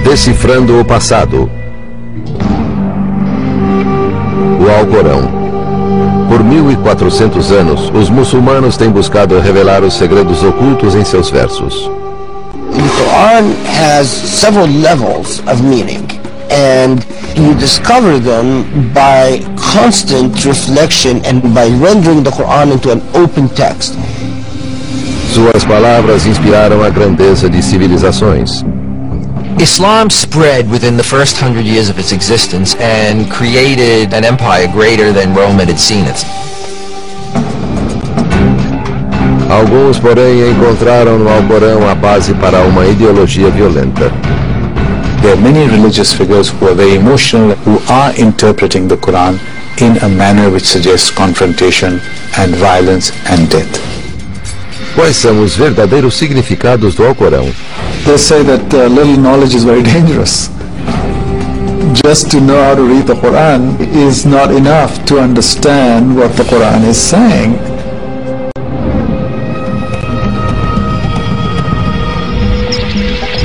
Decifrando o passado. O Alcorão. Por 1400 anos, os muçulmanos têm buscado revelar os segredos ocultos em seus versos. The Quran has several levels of meaning, and you discover them by constant reflection and by rendering the Quran into an open text. Suas palavras inspiraram a grandeza de civilizações. Islam spread within the first 100 years of its existence and created an empire greater than Rome had seen it. Alguns, porém, encontraram no Alcorão a base para uma ideologia violenta. There are many religious figures who are very emotional, who are interpreting the Quran in a manner which suggests confrontation and violence and death. Quais são os verdadeiros significados do Alcorão? They say that little knowledge is very dangerous. Just to know how to read the Quran is not enough to understand what the Quran is saying.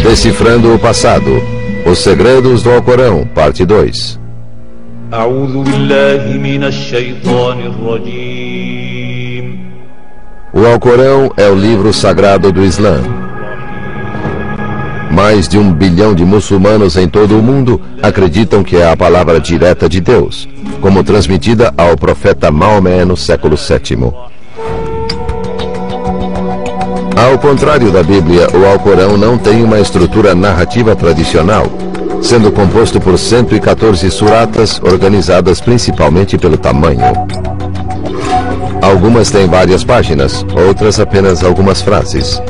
Decifrando o passado. Os segredos do Alcorão, parte 2. أعوذ بالله من الشيطان الرجيم. O Alcorão é o livro sagrado do Islã. Mais de 1 bilhão de muçulmanos em todo o mundo acreditam que é a palavra direta de Deus, como transmitida ao profeta Maomé no século VII. Ao contrário da Bíblia, o Alcorão não tem uma estrutura narrativa tradicional, sendo composto por 114 suratas organizadas principalmente pelo tamanho. Algumas têm várias páginas, outras apenas algumas frases.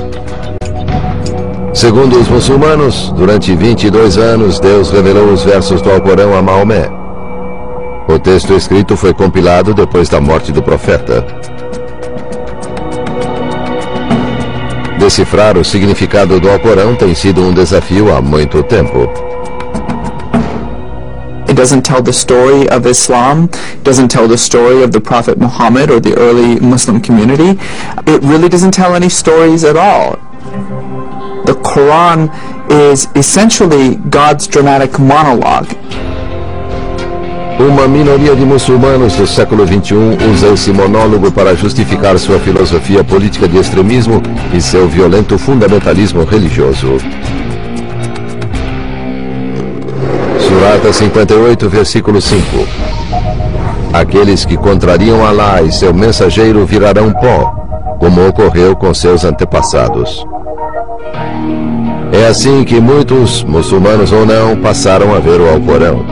Segundo os muçulmanos, durante 22 anos, Deus revelou os versos do Alcorão a Maomé. O texto escrito foi compilado depois da morte do profeta. Decifrar o significado do Alcorão tem sido um desafio há muito tempo. It doesn't tell the story of Islam, it doesn't tell the story of the Prophet Muhammad or the early Muslim community. It really doesn't tell any stories at all. The Quran is essentially God's dramatic monologue. Uma minoria de muçulmanos do século XXI usa esse monólogo para justificar sua filosofia política de extremismo e seu violento fundamentalismo religioso. Surata 58, versículo 5. Aqueles que contrariam Alá e seu mensageiro virarão pó, como ocorreu com seus antepassados. É assim que muitos, muçulmanos ou não, passaram a ver o Alcorão.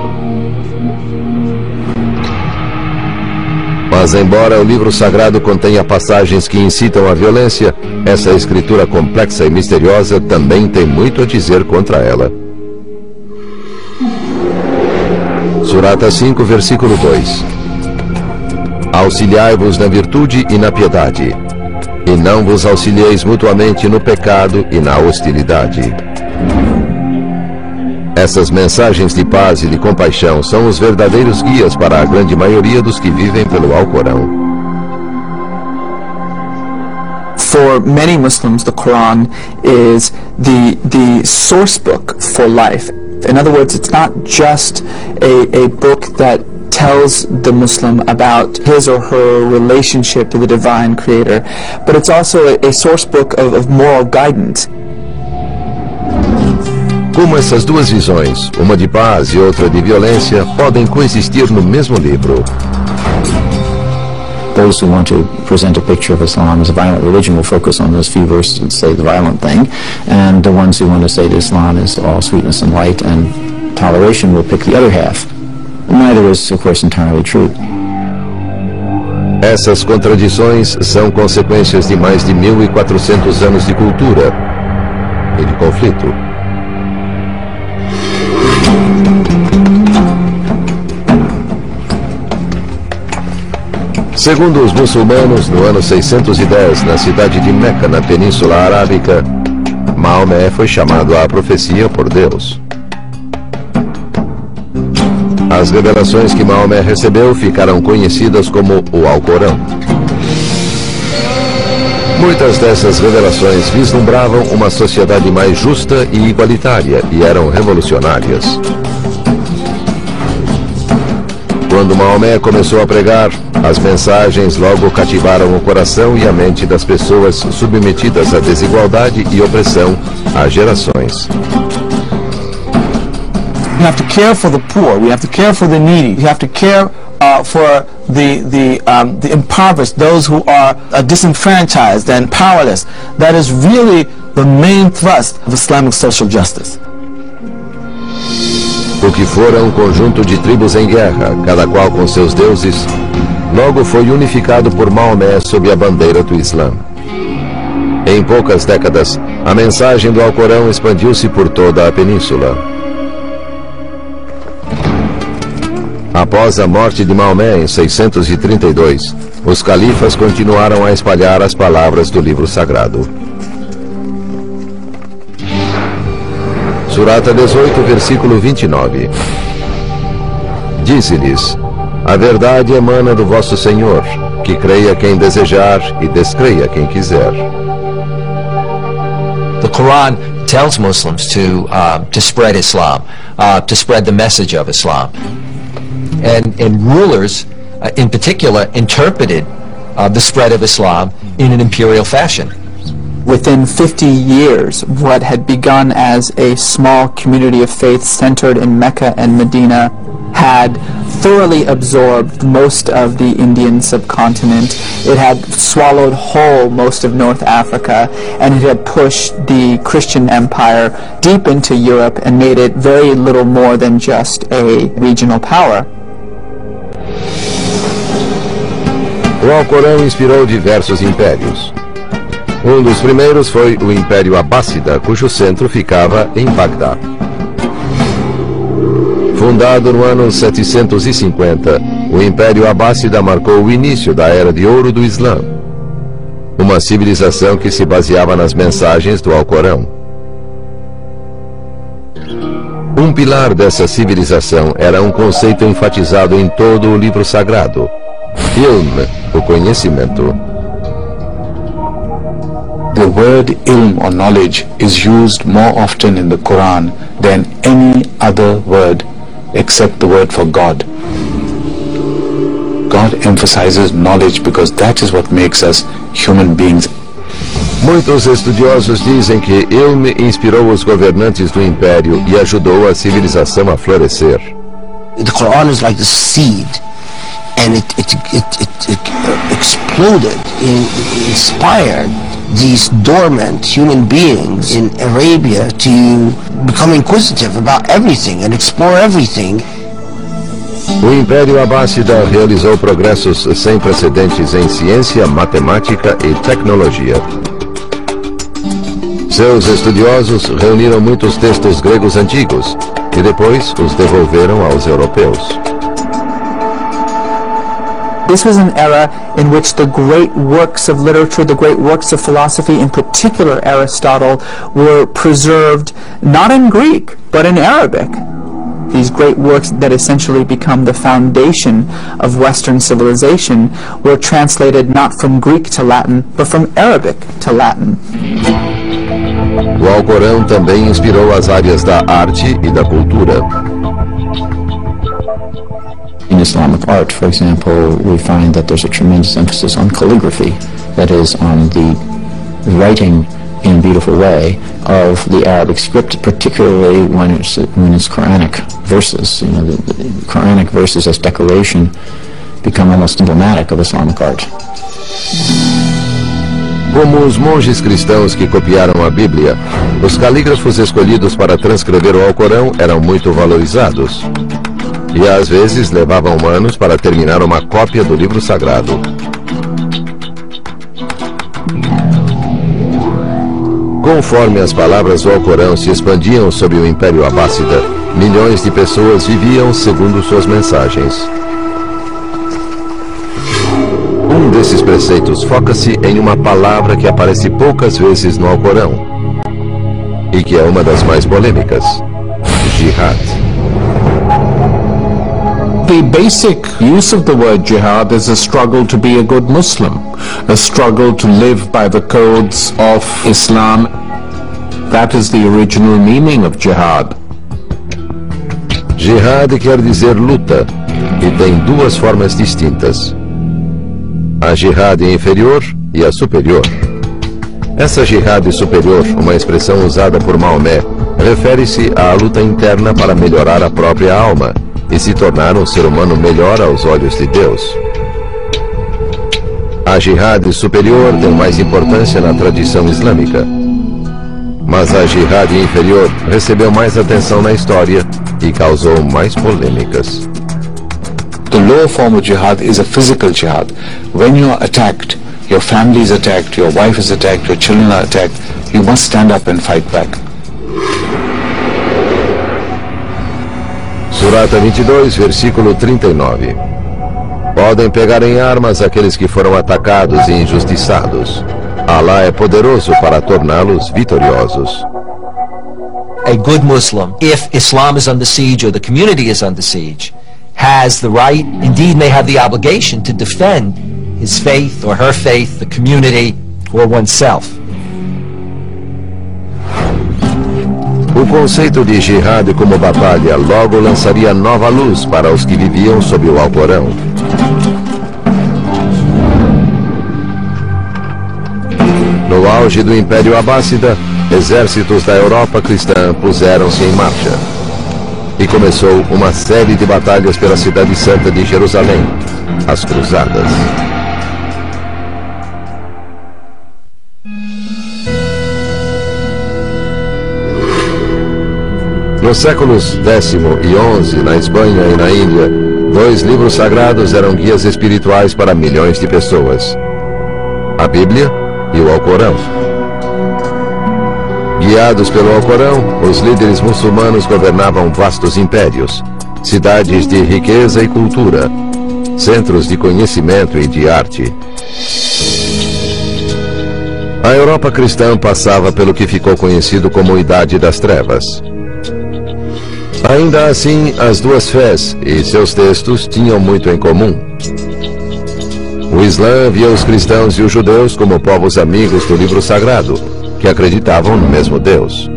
Mas embora o livro sagrado contenha passagens que incitam à violência, essa escritura complexa e misteriosa também tem muito a dizer contra ela. Surata 5, versículo 2. Auxiliai-vos na virtude e na piedade, e não vos auxilieis mutuamente no pecado e na hostilidade. Essas mensagens de paz e de compaixão são os verdadeiros guias para a grande maioria dos que vivem pelo Alcorão. For many Muslims, the Quran is the source book for life. In other words, it's not just a book that tells the Muslim about his or her relationship to the divine creator, but it's also a source book of moral guidance. Como essas duas visões, uma de paz e outra de violência, podem coexistir no mesmo livro? Those who want to present a picture of Islam as a violent religion will focus on those few verses and say the violent thing, and the ones who want to say that Islam is all sweetness and light and toleration will pick the other half. Neither is, of course, entirely true. Essas contradições são consequências de mais de 1400 anos de cultura e de conflito. Segundo os muçulmanos, no ano 610, na cidade de Meca, na Península Arábica, Maomé foi chamado à profecia por Deus. As revelações que Maomé recebeu ficaram conhecidas como o Alcorão. Muitas dessas revelações vislumbravam uma sociedade mais justa e igualitária e eram revolucionárias. Quando Maomé começou a pregar, as mensagens logo cativaram o coração e a mente das pessoas submetidas à desigualdade e opressão há gerações. We have to care for the poor. We have to care for the needy. We have to care for the impoverished, those who are disenfranchised and powerless. That is really the main thrust of Islamic social justice. O que fora um conjunto de tribos em guerra, cada qual com seus deuses, logo foi unificado por Maomé sob a bandeira do Islã. Em poucas décadas, a mensagem do Alcorão expandiu-se por toda a península. Após a morte de Maomé em 632, os califas continuaram a espalhar as palavras do livro sagrado. Surata 18, versículo 29. Dize-lhes: a verdade emana do vosso Senhor, que creia quem desejar e descreia quem quiser. The Quran tells Muslims to spread Islam, to spread the message of Islam. And rulers, in particular, interpreted the spread of Islam in an imperial fashion. Within 50 years, what had begun as a small community of faith centered in Mecca and Medina had thoroughly absorbed most of the Indian subcontinent. It had swallowed whole most of North Africa, and it had pushed the Christian empire deep into Europe and made it very little more than just a regional power. O Alcorão inspirou diversos impérios. Um dos primeiros foi o Império Abássida, cujo centro ficava em Bagdá. Fundado no ano 750, o Império Abássida marcou o início da Era de Ouro do Islã, uma civilização que se baseava nas mensagens do Alcorão. Um pilar dessa civilização era um conceito enfatizado em todo o livro sagrado: ilm, o conhecimento. The word ilm or knowledge is used more often in the Quran than any other word except the word for God. God emphasizes knowledge because that is what makes us human beings. Muitos estudiosos dizem que ilm inspirou os governantes do império e ajudou a civilização a florescer. The Quran is like the seed, and it exploded, inspired these dormant human beings in Arabia to become inquisitive about everything and explore everything. O Império Abássida realizou progressos sem precedentes em ciência, matemática e tecnologia. Seus estudiosos reuniram muitos textos gregos antigos e depois os devolveram aos europeus. This was an era in which the great works of literature, the great works of philosophy, in particular Aristotle, were preserved not in Greek, but in Arabic. These great works that essentially become the foundation of Western civilization were translated not from Greek to Latin, but from Arabic to Latin. O Alcorão também inspirou as áreas da arte e da cultura. In Islamic art, for example, we find that there's a tremendous emphasis on calligraphy, that is, on the writing in a beautiful way of the Arabic script, particularly when it's Quranic verses. You know, the Quranic verses as decoration become almost emblematic of Islamic art. Como os monges cristãos que copiaram a Bíblia, os calígrafos escolhidos para transcrever o Alcorão eram muito valorizados. E às vezes levavam anos para terminar uma cópia do livro sagrado. Conforme as palavras do Alcorão se expandiam sob o Império Abássida, milhões de pessoas viviam segundo suas mensagens. Um desses preceitos foca-se em uma palavra que aparece poucas vezes no Alcorão e que é uma das mais polêmicas: jihad. The basic use of the word jihad is a struggle to be a good Muslim, a struggle to live by the codes of Islam. That is the original meaning of jihad. Jihad quer dizer luta, e tem duas formas distintas: a jihad inferior e a superior. Essa jihad superior, uma expressão usada por Maomé, refere-se à luta interna para melhorar a própria alma e se tornar um ser humano melhor aos olhos de Deus. A jihad superior tem mais importância na tradição islâmica, mas a jihad inferior recebeu mais atenção na história e causou mais polêmicas. The lower form of jihad is a physical jihad. When you are attacked, your family is attacked, your wife is attacked, your children are attacked, you must stand up and fight back. Surata 22, versículo 39. Podem pegar em armas aqueles que foram atacados e injustiçados. Alá é poderoso para torná-los vitoriosos. A good Muslim, if Islam is under siege or the community is under siege, has the right, indeed may have the obligation, to defend his faith or her faith, the community, or oneself. O conceito de jihad como batalha logo lançaria nova luz para os que viviam sob o Alcorão. No auge do Império Abássida, exércitos da Europa cristã puseram-se em marcha. E começou uma série de batalhas pela cidade santa de Jerusalém, as Cruzadas. Nos séculos X e XI, na Espanha e na Índia, 2 livros sagrados eram guias espirituais para milhões de pessoas: a Bíblia e o Alcorão. Guiados pelo Alcorão, os líderes muçulmanos governavam vastos impérios, cidades de riqueza e cultura, centros de conhecimento e de arte. A Europa cristã passava pelo que ficou conhecido como Idade das Trevas. Ainda assim, as duas fés e seus textos tinham muito em comum. O Islã via os cristãos e os judeus como povos amigos do livro sagrado, que acreditavam no mesmo Deus.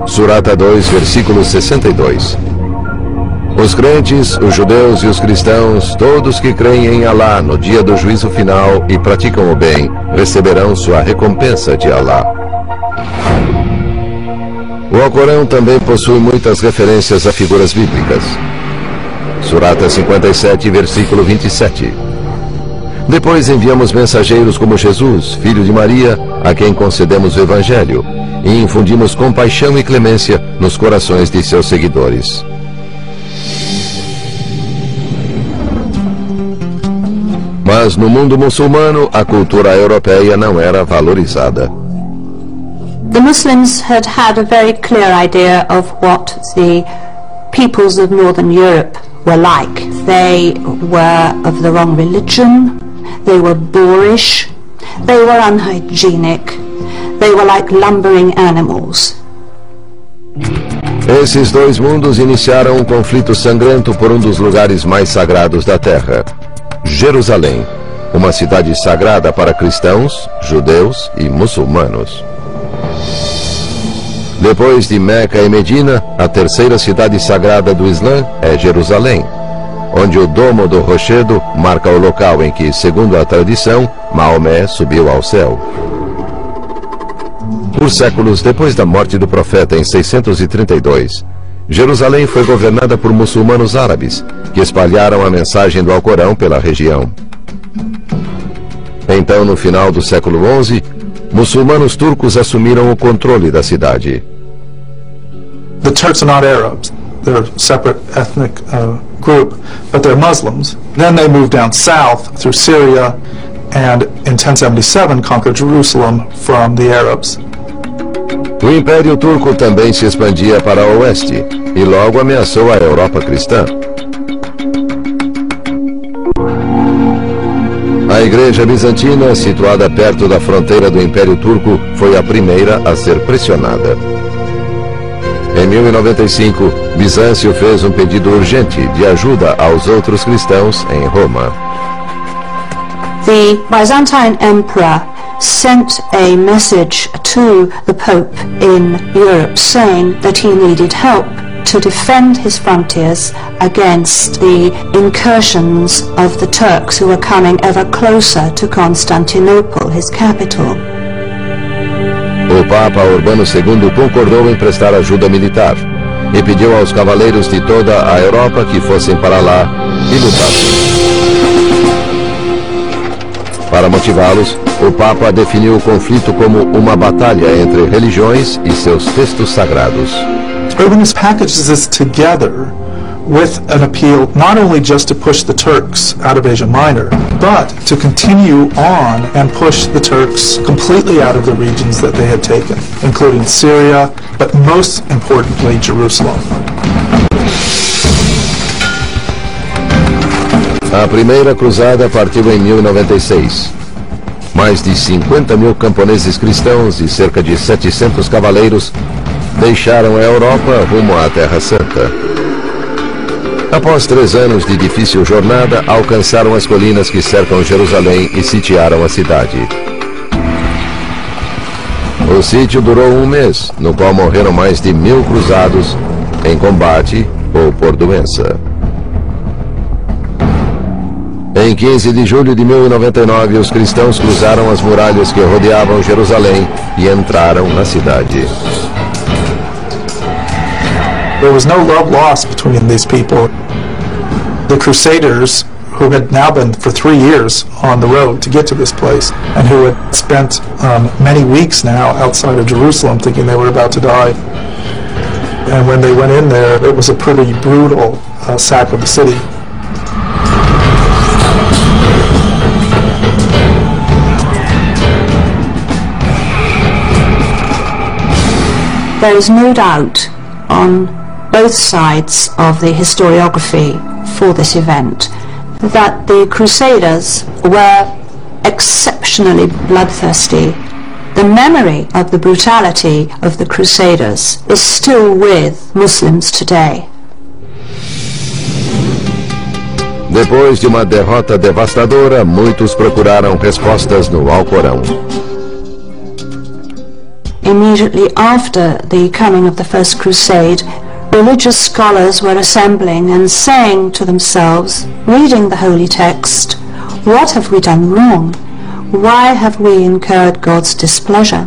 Surata 2, versículo 62. Os crentes, os judeus e os cristãos, todos que creem em Alá no dia do juízo final e praticam o bem, receberão sua recompensa de Alá. O Alcorão também possui muitas referências a figuras bíblicas. Surata 57, versículo 27. Depois enviamos mensageiros como Jesus, filho de Maria, a quem concedemos o Evangelho, e infundimos compaixão e clemência nos corações de seus seguidores. Mas no mundo muçulmano, a cultura europeia não era valorizada. The Muslims had a very clear idea of what the peoples of Northern Europe were like. They were of the wrong religion, they were boorish, they were unhygienic, they were like lumbering animals. Esses dois mundos iniciaram um conflito sangrento por um dos lugares mais sagrados da Terra: Jerusalém, uma cidade sagrada para cristãos, judeus e muçulmanos. Depois de Meca e Medina, a terceira cidade sagrada do Islã é Jerusalém, onde o Domo do Rochedo marca o local em que, segundo a tradição, Maomé subiu ao céu. Por séculos depois da morte do profeta em 632, Jerusalém foi governada por muçulmanos árabes, que espalharam a mensagem do Alcorão pela região. Então, no final do século XI, muçulmanos turcos assumiram o controle da cidade. The Turks are not Arabs. They're a separate ethnic group, but they're Muslims. Then they moved down south through Syria and in 1077 conquered Jerusalem from the Arabs. O Império Turco também se expandia para o oeste e logo ameaçou a Europa cristã. A Igreja Bizantina, situada perto da fronteira do Império Turco, foi a primeira a ser pressionada. Em 1095, Bizâncio fez um pedido urgente de ajuda aos outros cristãos em Roma. The Byzantine Emperor sent a message to the Pope in Europe saying that he needed help to defend his frontiers against the incursions of the Turks who were coming ever closer to Constantinople, his capital. O Papa Urbano II concordou em prestar ajuda militar e pediu aos cavaleiros de toda a Europa que fossem para lá e lutassem. Para motivá-los, o Papa definiu o conflito como uma batalha entre religiões e seus textos sagrados. Urbanus packages this together with an appeal not only just to push the Turks out of Asia Minor, but to continue on and push the Turks completely out of the regions that they had taken, including Syria, but most importantly, Jerusalem. A primeira cruzada partiu em 1096. Mais de 50.000 camponeses cristãos e cerca de 700 cavaleiros deixaram a Europa rumo à Terra Santa. Após 3 anos de difícil jornada, alcançaram as colinas que cercam Jerusalém e sitiaram a cidade. O sítio durou 1 mês, no qual morreram mais de 1000 cruzados em combate ou por doença. Em 15 de julho de 1099, os cristãos cruzaram as muralhas que rodeavam Jerusalém e entraram na cidade. There was no love lost between these people. The Crusaders, who had now been for 3 years on the road to get to this place, and who had spent many weeks now outside of Jerusalem thinking they were about to die. And when they went in there, it was a pretty brutal sack of the city. There is no doubt on both sides of the historiography for this event that the Crusaders were exceptionally bloodthirsty. The memory of the brutality of the Crusaders is still with Muslims today. Depois de uma derrota devastadora, muitos procuraram respostas no Alcorão. Immediately after the coming of the First Crusade, religious scholars were assembling and saying to themselves, reading the holy text, "What have we done wrong? Why have we incurred God's displeasure?"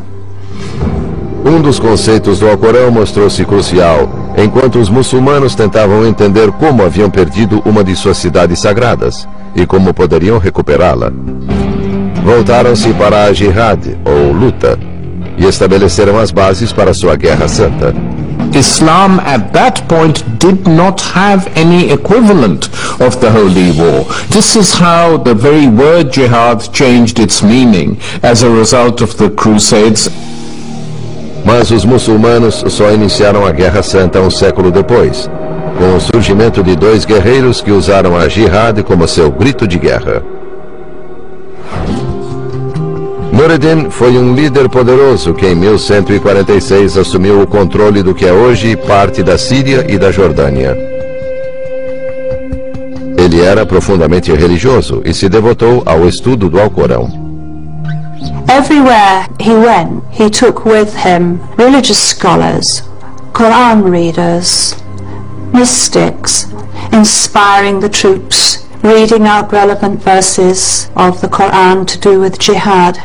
Dos conceitos do Alcorão mostrou-se crucial, enquanto os muçulmanos tentavam entender como haviam perdido uma de suas cidades sagradas e como poderiam recuperá-la. Voltaram-se para a jihad, ou luta, e estabeleceram as bases para sua guerra santa. Islam at that point did not have any equivalent of the holy war. This is how the very word jihad changed its meaning as a result of the Crusades. Mas os muçulmanos só iniciaram a Guerra Santa um século depois, com o surgimento de 2 guerreiros que usaram a jihad como seu grito de guerra. Nur ad-Din foi um líder poderoso que em 1146 assumiu o controle do que é hoje parte da Síria e da Jordânia. Ele era profundamente religioso e se devotou ao estudo do Alcorão. Everywhere he went, he took with him religious scholars, Quran readers, mystics, inspiring the troops, reading out relevant verses of the Quran to do with jihad.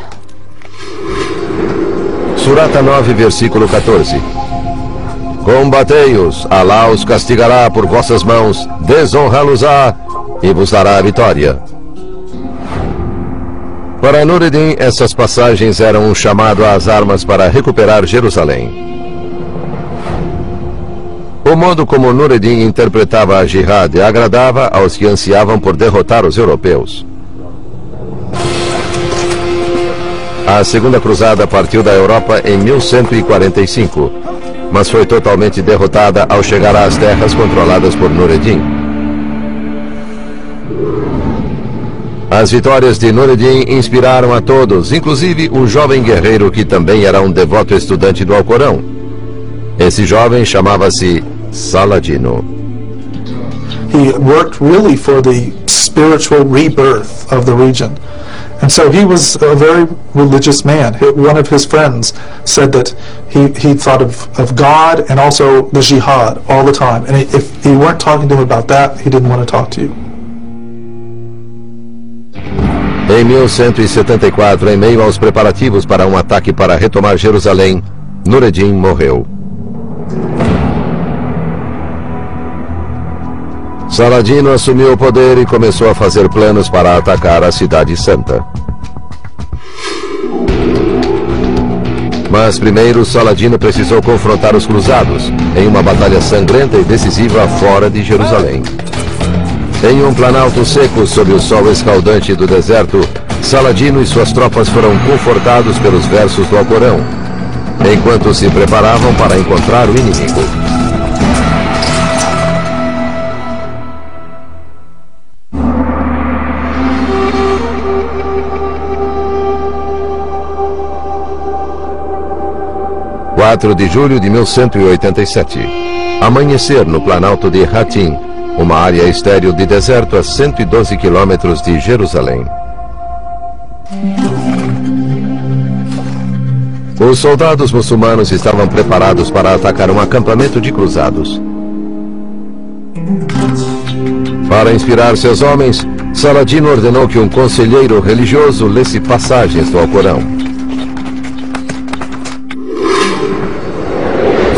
Surata 9, versículo 14. Combatei-os, Alá os castigará por vossas mãos, desonrá-los-á e vos dará a vitória. Para Nur ad-Din, essas passagens eram um chamado às armas para recuperar Jerusalém. O modo como Nur ad-Din interpretava a jihad agradava aos que ansiavam por derrotar os europeus. A Segunda Cruzada partiu da Europa em 1145, mas foi totalmente derrotada ao chegar às terras controladas por Nur ad-Din. As vitórias de Nur ad-Din inspiraram a todos, inclusive o jovem guerreiro que também era um devoto estudante do Alcorão. Esse jovem chamava-se Saladino. He worked really for the spiritual rebirth of the region. And so he was a very religious man. One of his friends said that he thought of God and also the jihad all the time. And if you weren't talking to him about that, he didn't want to talk to you. Em 1174, em meio aos preparativos para um ataque para retomar Jerusalém, Nureddin morreu. Saladino assumiu o poder e começou a fazer planos para atacar a Cidade Santa. Mas primeiro Saladino precisou confrontar os cruzados em uma batalha sangrenta e decisiva fora de Jerusalém. Em um planalto seco sob o sol escaldante do deserto, Saladino e suas tropas foram confortados pelos versos do Alcorão, enquanto se preparavam para encontrar o inimigo. (4 de julho de 1187). Amanhecer no planalto de Hatim, uma área estéril de deserto a 112 quilômetros de Jerusalém. Os soldados muçulmanos estavam preparados para atacar um acampamento de cruzados. Para inspirar seus homens, Saladino ordenou que um conselheiro religioso lesse passagens do Alcorão.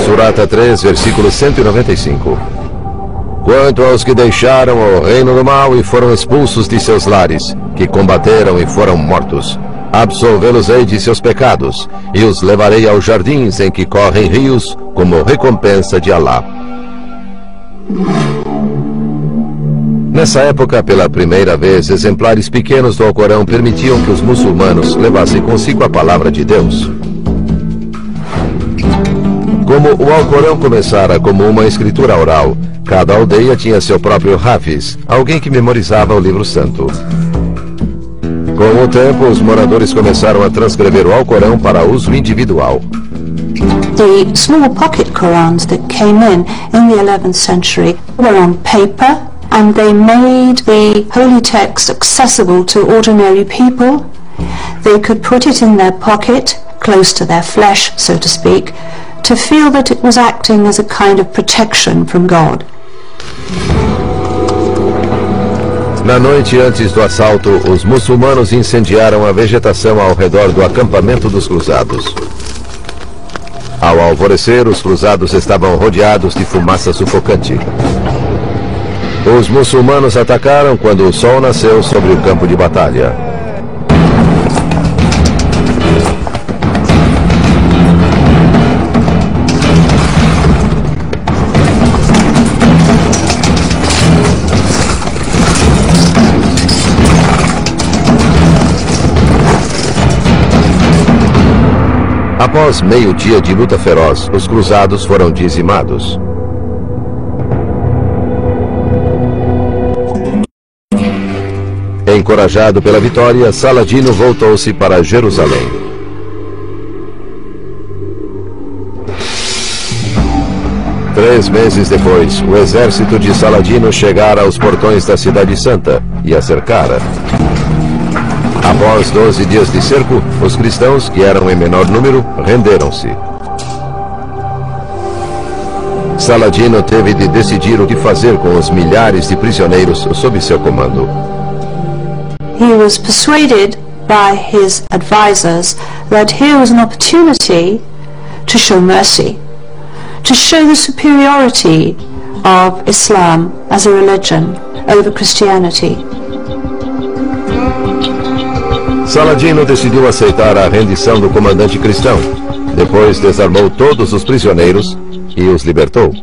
Surata 3, versículo 195. Quanto aos que deixaram o reino do mal e foram expulsos de seus lares, que combateram e foram mortos, absolvê-los-ei de seus pecados, e os levarei aos jardins em que correm rios, como recompensa de Alá. Nessa época, pela primeira vez, exemplares pequenos do Alcorão permitiam que os muçulmanos levassem consigo a palavra de Deus. Como o Alcorão começara como uma escritura oral, cada aldeia tinha seu próprio Hafiz, alguém que memorizava o livro santo. Com o tempo, os moradores começaram a transcrever o Alcorão para uso individual. The small pocket Qurans that came in the 11th century were on paper, and they made the holy text accessible to ordinary people. They could put it in their pocket, close to their flesh, so to speak, to feel that it was acting as a kind of protection from God. Na noite antes do assalto, os muçulmanos incendiaram a vegetação ao redor do acampamento dos cruzados. Ao alvorecer, os cruzados estavam rodeados de fumaça sufocante. Os muçulmanos atacaram quando o sol nasceu sobre o campo de batalha. Após meio-dia de luta feroz, os cruzados foram dizimados. Encorajado pela vitória, Saladino voltou-se para Jerusalém. Três meses depois, o exército de Saladino chegara aos portões da Cidade Santa e a cercara. Após 12 dias de cerco, os cristãos, que eram em menor número, renderam-se. Saladino teve de decidir o que fazer com os milhares de prisioneiros sob seu comando. He was persuaded by his advisors that here was an opportunity to show mercy, to show the superiority of Islam as a religion over Christianity. Saladino decidiu aceitar a rendição do comandante cristão. Depois desarmou todos os prisioneiros e os libertou.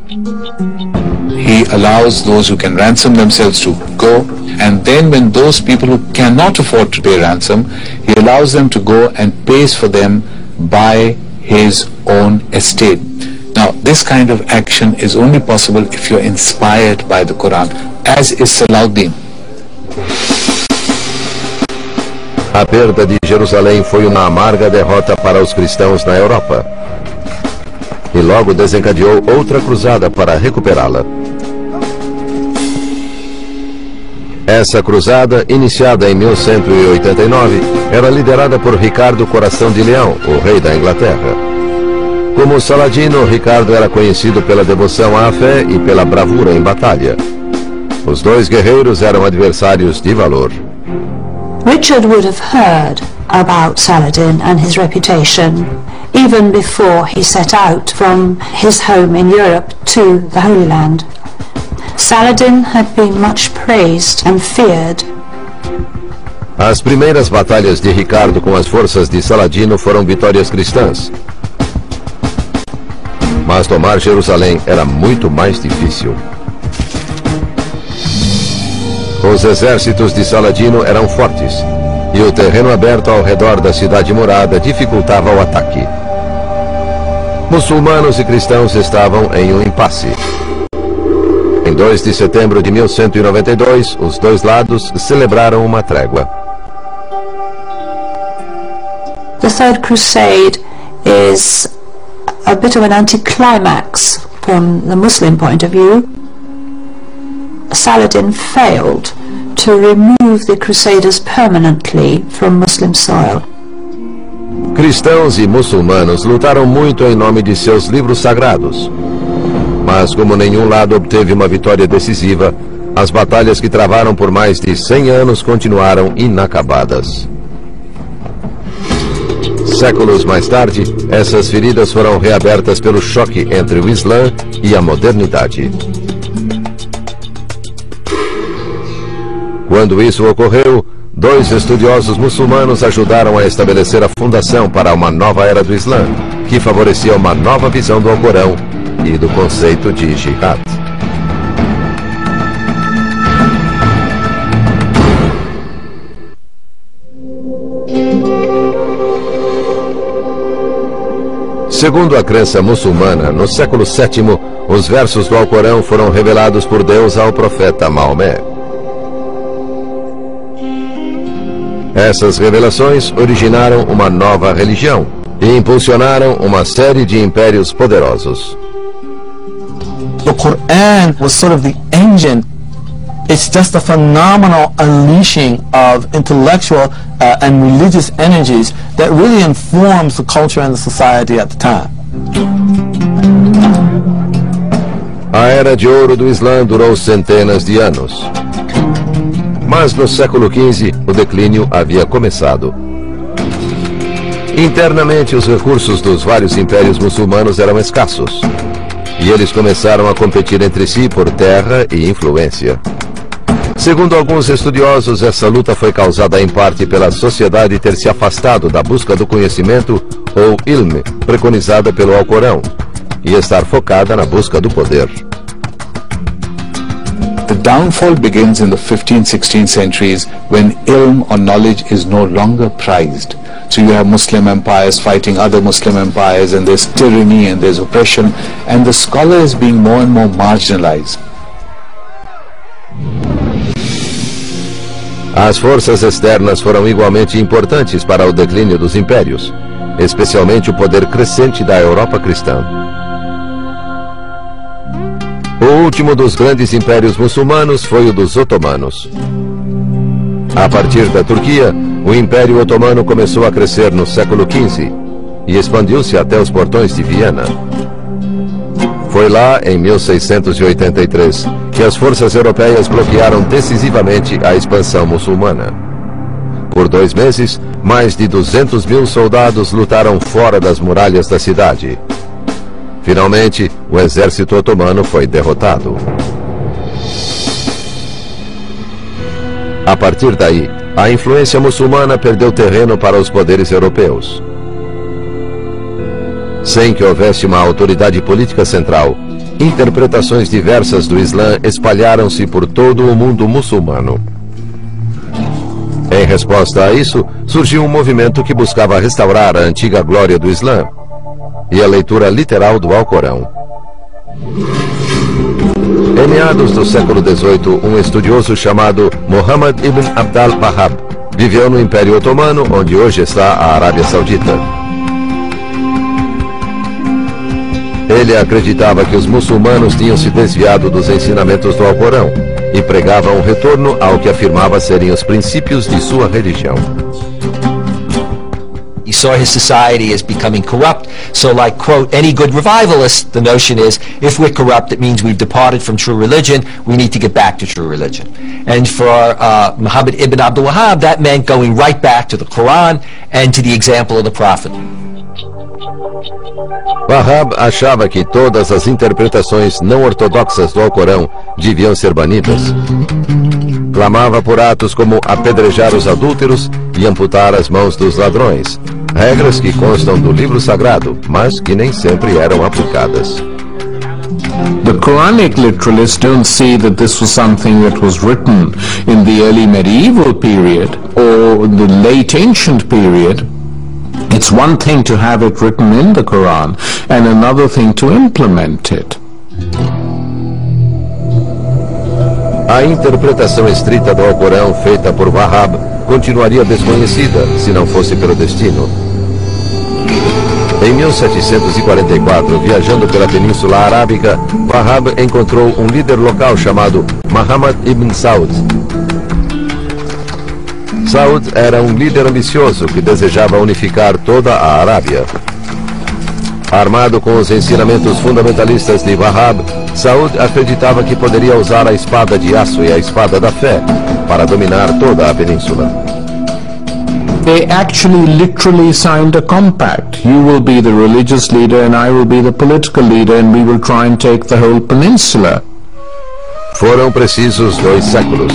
He allows those who can ransom themselves to go, and then when those people who cannot afford to pay ransom, he allows them to go and pays for them by his own estate. Now, this kind of action is only possible if you're inspired by the Quran, as is Salahuddin. A perda de Jerusalém foi uma amarga derrota para os cristãos na Europa. e logo desencadeou outra cruzada para recuperá-la. Essa cruzada, iniciada em 1189, era liderada por Ricardo Coração de Leão, o rei da Inglaterra. Como Saladino, Ricardo era conhecido pela devoção à fé e pela bravura em batalha. Os dois guerreiros eram adversários de valor. Richard would have heard about Saladin and his reputation even before he set out from his home in Europe to the Holy Land. Saladin had been much praised and feared. As primeiras batalhas de Ricardo com as forças de Saladino foram vitórias cristãs. Mas tomar Jerusalém era muito mais difícil. Os exércitos de Saladino eram fortes, e o terreno aberto ao redor da cidade murada dificultava o ataque. Muçulmanos e cristãos estavam em um impasse. Em 2 de setembro de 1192, os dois lados celebraram uma trégua. The Third Crusade is a bit of an anticlimax from the Muslim point of view. Saladin failed to remove the Crusaders permanently from Muslim soil. Cristãos e muçulmanos lutaram muito em nome de seus livros sagrados. Mas como nenhum lado obteve uma vitória decisiva, as batalhas que travaram por mais de 100 anos continuaram inacabadas. Séculos mais tarde, essas feridas foram reabertas pelo choque entre o Islã e a modernidade. Quando isso ocorreu, dois estudiosos muçulmanos ajudaram a estabelecer a fundação para uma nova era do Islã, que favorecia uma nova visão do Alcorão e do conceito de jihad. Segundo a crença muçulmana, no século VII, os versos do Alcorão foram revelados por Deus ao profeta Maomé. Essas revelações originaram uma nova religião e impulsionaram uma série de impérios poderosos. The Quran was sort of the engine. It's just a phenomenal unleashing of intellectual and religious energies that really informs the culture and the society at the time. A Era de Ouro do Islã durou centenas de anos. Mas no século XV, o declínio havia começado. Internamente, os recursos dos vários impérios muçulmanos eram escassos, e eles começaram a competir entre si por terra e influência. Segundo alguns estudiosos, essa luta foi causada em parte pela sociedade ter se afastado da busca do conhecimento, ou ilm, preconizada pelo Alcorão, e estar focada na busca do poder. The downfall begins in the 15th, 16th centuries when ilm or knowledge is no longer prized. So you have Muslim empires fighting other Muslim empires, and there's tyranny and there's oppression, and the scholar is being more and more marginalized. As forças externas foram igualmente importantes para o declínio dos impérios, especialmente o poder crescente da Europa cristã. O último dos grandes impérios muçulmanos foi o dos otomanos. A partir da Turquia, o Império Otomano começou a crescer no século XV e expandiu-se até os portões de Viena. Foi lá, em 1683, que as forças europeias bloquearam decisivamente a expansão muçulmana. Por 2 meses, mais de 200.000 soldados lutaram fora das muralhas da cidade. Finalmente, o exército otomano foi derrotado. A partir daí, a influência muçulmana perdeu terreno para os poderes europeus. Sem que houvesse uma autoridade política central, interpretações diversas do Islã espalharam-se por todo o mundo muçulmano. Em resposta a isso, surgiu um movimento que buscava restaurar a antiga glória do Islã e a leitura literal do Alcorão. Em meados do século XVIII, um estudioso chamado Muhammad ibn Abd al-Wahhab viveu no Império Otomano, onde hoje está a Arábia Saudita. Ele acreditava que os muçulmanos tinham se desviado dos ensinamentos do Alcorão e pregava um retorno ao que afirmava serem os princípios de sua religião. He saw his society as becoming corrupt, so like, quote, any good revivalist, the notion is, if we're corrupt, it means we've departed from true religion, we need to get back to true religion. And for Muhammad ibn Abdul Wahhab, that meant going right back to the Quran and to the example of the Prophet. Wahhab achava que todas as interpretações não ortodoxas do Alcorão deviam ser banidas. Clamava por atos como apedrejar os adúlteros e amputar as mãos dos ladrões, regras que constam do livro sagrado, mas que nem sempre eram aplicadas. The Quranic literalists don't see that this was something that was written in the early medieval period or the late ancient period. It's one thing to have it written in the Quran and another thing to implement it. A interpretação estrita do Alcorão feita por Wahhab continuaria desconhecida se não fosse pelo destino. Em 1744, viajando pela Península Arábica, Wahhab encontrou um líder local chamado Muhammad ibn Saud. Saud era um líder ambicioso que desejava unificar toda a Arábia. Armado com os ensinamentos fundamentalistas de Wahhab, Saud acreditava que poderia usar a espada de aço e a espada da fé para dominar toda a península. They actually literally signed a compact. You will be the religious leader and I will be the political leader and we will try and take the whole peninsula. Foram precisos 2 séculos.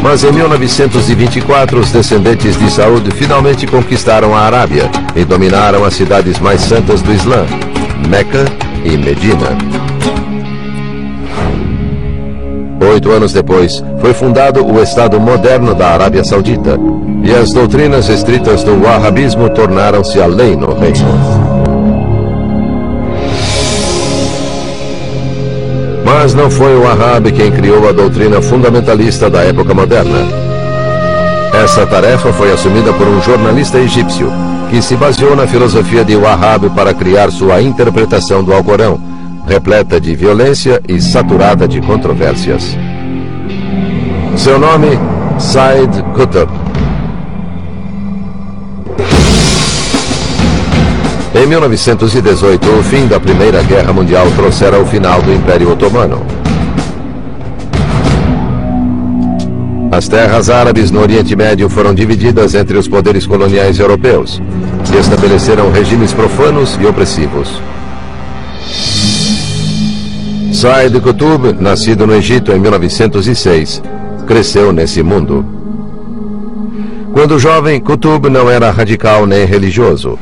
Mas em 1924, os descendentes de Saud finalmente conquistaram a Arábia e dominaram as cidades mais santas do Islã, Meca e Medina. 8 anos depois, foi fundado o Estado moderno da Arábia Saudita, e as doutrinas estritas do Wahhabismo tornaram-se a lei no reino. Mas não foi o Wahhab quem criou a doutrina fundamentalista da época moderna. Essa tarefa foi assumida por um jornalista egípcio, que se baseou na filosofia de Wahhab para criar sua interpretação do Alcorão, repleta de violência e saturada de controvérsias. Seu nome, Said Qutb. Em 1918, o fim da Primeira Guerra Mundial trouxera o final do Império Otomano. As terras árabes no Oriente Médio foram divididas entre os poderes coloniais europeus, que estabeleceram regimes profanos e opressivos. Said Qutb, nascido no Egito em 1906, cresceu nesse mundo. Quando jovem, Qutb não era radical nem religioso.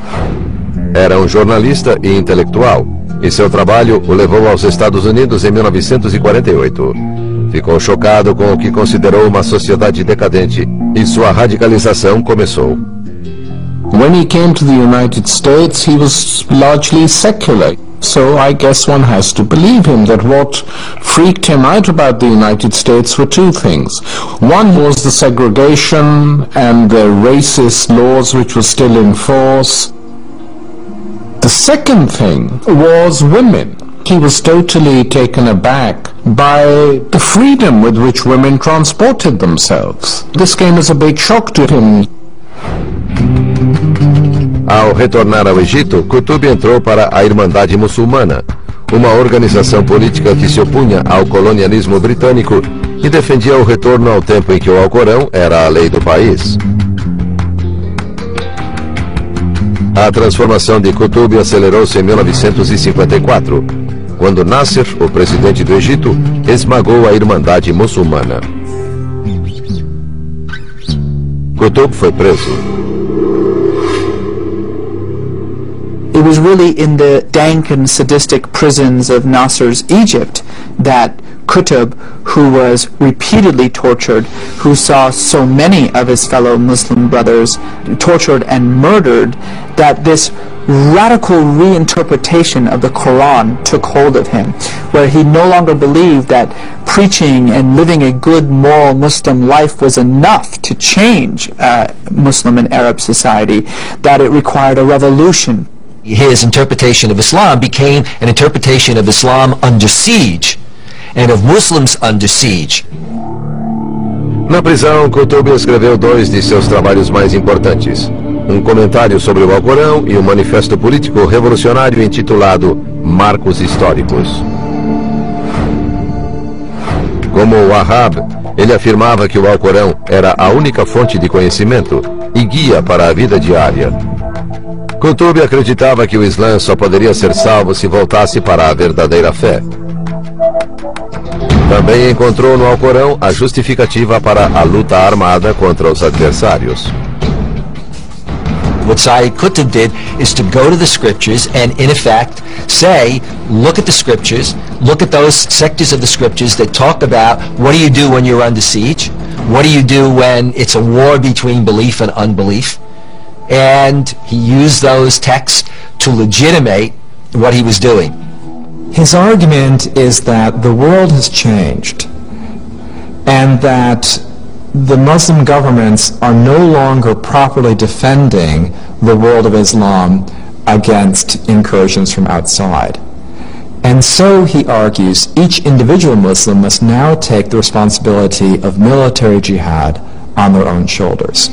Era um jornalista e intelectual, e seu trabalho o levou aos Estados Unidos em 1948. Ficou chocado com o que considerou uma sociedade decadente, e sua radicalização começou. When he came to the United States, he was largely secular. So I guess one has to believe him that what freaked him out about the United States were 2 things. One was the segregation and the racist laws which were still in force. The second thing was women. He was totally taken aback by the freedom with which women transported themselves. This came as a big shock to him. Ao retornar ao Egito, Qutb entrou para a Irmandade Muçulmana, uma organização política que se opunha ao colonialismo britânico e defendia o retorno ao tempo em que o Alcorão era a lei do país. A transformação de Qutb acelerou-se em 1954, quando Nasser, o presidente do Egito, esmagou a Irmandade Muçulmana. Qutb foi preso. It was really in the dank and sadistic prisons of Nasser's Egypt that Qutb, who was repeatedly tortured, who saw so many of his fellow Muslim brothers tortured and murdered, that this radical reinterpretation of the Quran took hold of him, where he no longer believed that preaching and living a good moral Muslim life was enough to change Muslim and Arab society, that it required a revolution. His interpretation of Islam became an interpretation of Islam under siege and of Muslims under siege. Na prisão, Qutb escreveu dois de seus trabalhos mais importantes: um comentário sobre o Alcorão e um manifesto político revolucionário intitulado Marcos Históricos. Como o Wahhab, ele afirmava que o Alcorão era a única fonte de conhecimento e guia para a vida diária. Qutb acreditava que o Islã só poderia ser salvo se voltasse para a verdadeira fé. Também encontrou no Alcorão a justificativa para a luta armada contra os adversários. What Sayyid Qutb did is to go to the scriptures and, in effect, say, look at the scriptures, look at those sectors of the scriptures that talk about what do you do when you're under siege, what do you do when it's a war between belief and unbelief, and he used those texts to legitimate what he was doing. His argument is that the world has changed and that the Muslim governments are no longer properly defending the world of Islam against incursions from outside. And so, he argues, each individual Muslim must now take the responsibility of military jihad on their own shoulders.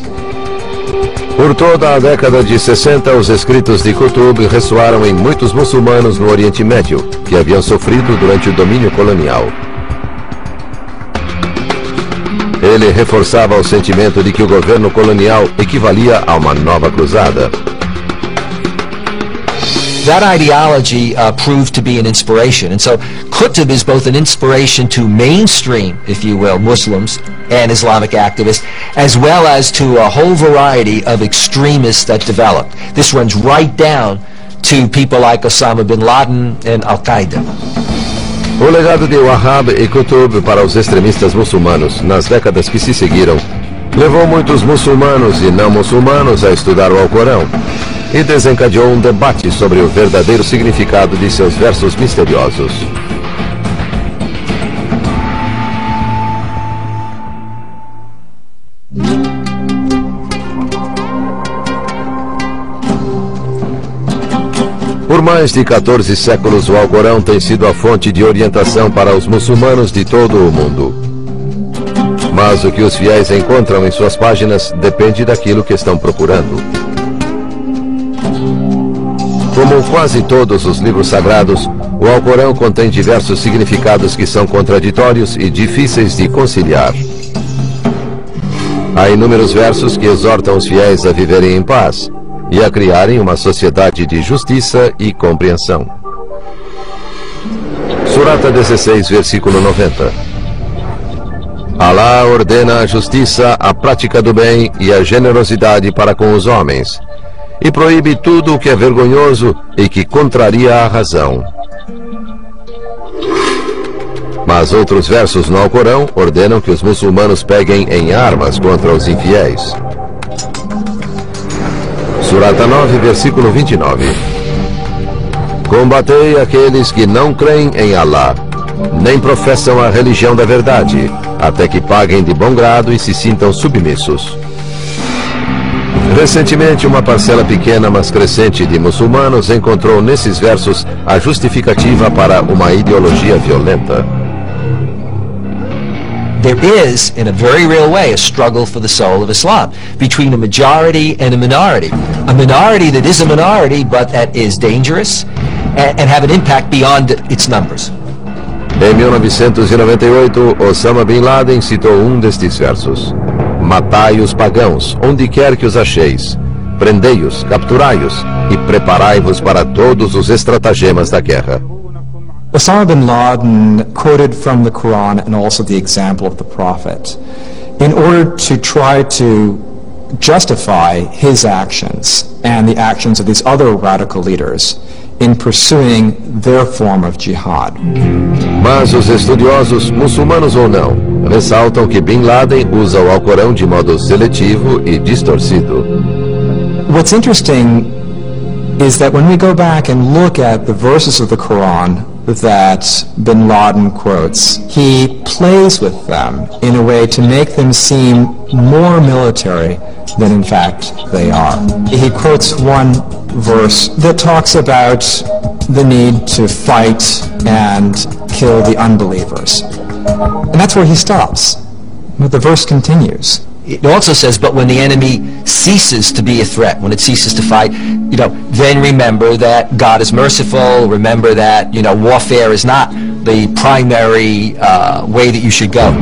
Por toda a década de 60, os escritos de Qutb ressoaram em muitos muçulmanos no Oriente Médio, que haviam sofrido durante o domínio colonial. Ele reforçava o sentimento de que o governo colonial equivalia a uma nova cruzada. That ideology proved to be an inspiration, and so Qutb is both an inspiration to mainstream, if you will, Muslims and Islamic activists, as well as to a whole variety of extremists that developed. This runs right down to people like Osama bin Laden and Al-Qaeda. O legado de Wahhab e Qutb para os extremistas muçulmanos nas décadas que se seguiram levou muitos muçulmanos e não muçulmanos a estudar o Alcorão e desencadeou um debate sobre o verdadeiro significado de seus versos misteriosos. Por mais de 14 séculos, o Alcorão tem sido a fonte de orientação para os muçulmanos de todo o mundo. Mas o que os fiéis encontram em suas páginas depende daquilo que estão procurando. Como quase todos os livros sagrados, o Alcorão contém diversos significados que são contraditórios e difíceis de conciliar. Há inúmeros versos que exortam os fiéis a viverem em paz e a criarem uma sociedade de justiça e compreensão. Surata 16, versículo 90. Alá ordena a justiça, a prática do bem e a generosidade para com os homens, e proíbe tudo o que é vergonhoso e que contraria a razão. Mas outros versos no Alcorão ordenam que os muçulmanos peguem em armas contra os infiéis. Surata 9, versículo 29. Combatei aqueles que não creem em Alá, nem professam a religião da verdade, até que paguem de bom grado e se sintam submissos. Recentemente, uma parcela pequena, mas crescente de muçulmanos encontrou nesses versos a justificativa para uma ideologia violenta. There is, in a very real way, a struggle for the soul of Islam between a majority and a minority. A minority that is a minority, but that is dangerous and have an impact beyond its numbers. Em 1998, Osama bin Laden citou um destes versos: matai os pagãos, onde quer que os acheis, prendei-os, capturai-os e preparai-vos para todos os estratagemas da guerra. Osama bin Laden quoted from the Quran and also the example of the Prophet in order to try to justify his actions and the actions of these other radical leaders in pursuing their form of jihad. Mas os estudiosos, muçulmanos ou não, ressaltam que Bin Laden usa o Alcorão de modo seletivo e distorcido. What's interesting is that when we go back and look at the verses of the Quran that Bin Laden quotes, he plays with them in a way to make them seem more military than in fact they are. He quotes one verse that talks about the need to fight and kill the unbelievers. And that's where he stops. But the verse continues. It also says, but when the enemy ceases to be a threat, when it ceases to fight, then remember that God is merciful, remember that, warfare is not the primary way that you should go.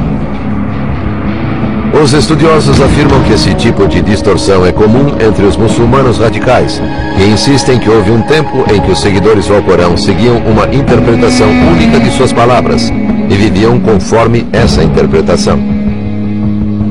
Os estudiosos afirmam que esse tipo de distorção é comum entre os muçulmanos radicais e insistem que houve um tempo em que os seguidores do Alcorão seguiam uma interpretação única de suas palavras e viviam conforme essa interpretação.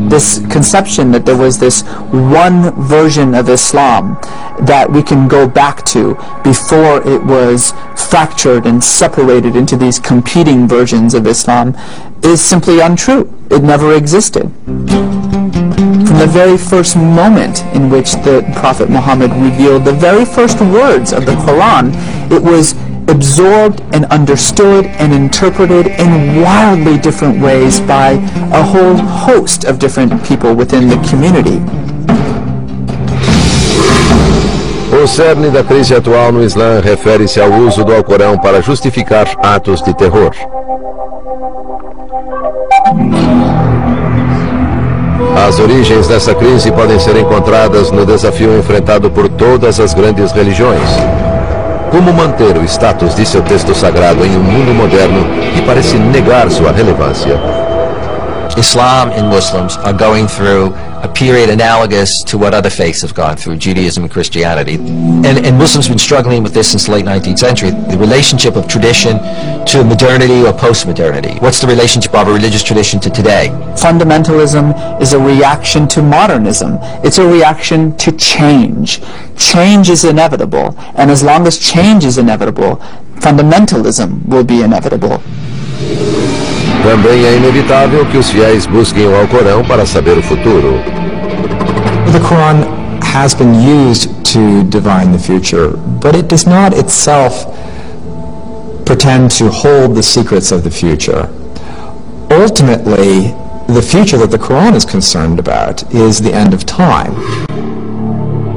This conception that there was this one version of Islam that we can go back to before it was fractured and separated into these competing versions of Islam is simply untrue. It never existed. From the very first moment in which the Prophet Muhammad revealed the very first words of the Quran, it was absorbed and understood and interpreted in wildly different ways by a whole host of different people within the community. O cerne da crise atual no Islã refere-se ao uso do Alcorão para justificar atos de terror. As origens dessa crise podem ser encontradas no desafio enfrentado por todas as grandes religiões. Como manter o status de seu texto sagrado em um mundo moderno que parece negar sua relevância? Islam and Muslims are going through a period analogous to what other faiths have gone through, Judaism and Christianity. And Muslims have been struggling with this since the late 19th century, the relationship of tradition to modernity or post-modernity. What's the relationship of a religious tradition to today? Fundamentalism is a reaction to modernism. It's a reaction to change. Change is inevitable, and as long as change is inevitable, fundamentalism will be inevitable. Também é inevitável que os fiéis busquem o Alcorão para saber o futuro. The Quran has been used to divine the future, but it does not itself pretend to hold the secrets of the future. Ultimately, the future that the Quran is concerned about is the end of time.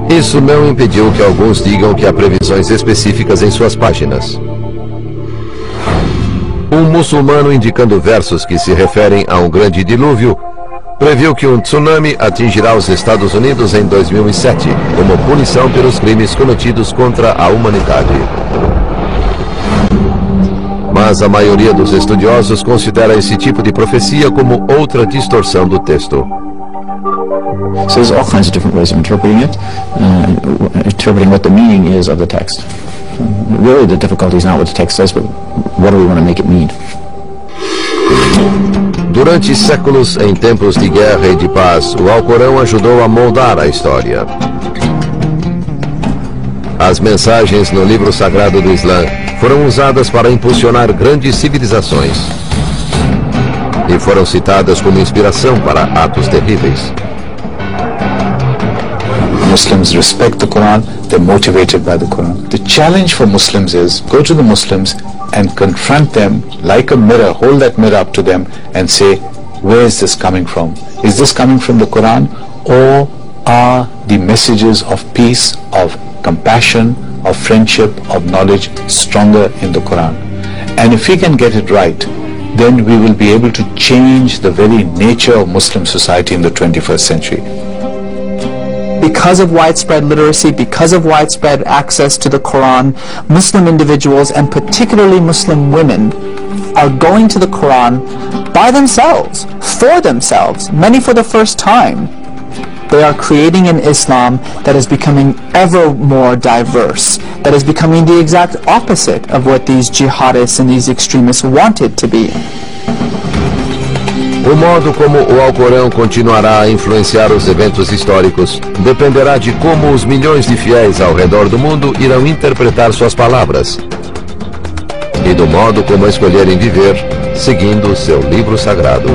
Isso não impediu que alguns digam que há previsões específicas em suas páginas. Um muçulmano indicando versos que se referem a um grande dilúvio previu que um tsunami atingirá os Estados Unidos em 2007 como punição pelos crimes cometidos contra a humanidade. Mas a maioria dos estudiosos considera esse tipo de profecia como outra distorção do texto. So there's all kinds of different ways of interpreting it, interpreting what the meaning is of the text. Really, the difficulty is not what the text says, but what do we want to make it mean? Durante séculos, em tempos de guerra e de paz, o Alcorão ajudou a moldar a história. As mensagens no livro sagrado do Islã foram usadas para impulsionar grandes civilizações e foram citadas como inspiração para atos terríveis. Muslims respect the Quran, they're motivated by the Quran. The challenge for Muslims is, go to the Muslims and confront them like a mirror, hold that mirror up to them and say, where is this coming from? Is this coming from the Quran, or are the messages of peace, of compassion, of friendship, of knowledge stronger in the Quran? And if we can get it right, then we will be able to change the very nature of Muslim society in the 21st century. Because of widespread literacy, because of widespread access to the Quran, Muslim individuals, and particularly Muslim women, are going to the Quran by themselves, for themselves, many for the first time. They are creating an Islam that is becoming ever more diverse, that is becoming the exact opposite of what these jihadists and these extremists want it to be. O modo como o Alcorão continuará a influenciar os eventos históricos dependerá de como os milhões de fiéis ao redor do mundo irão interpretar suas palavras e do modo como escolherem viver seguindo seu livro sagrado.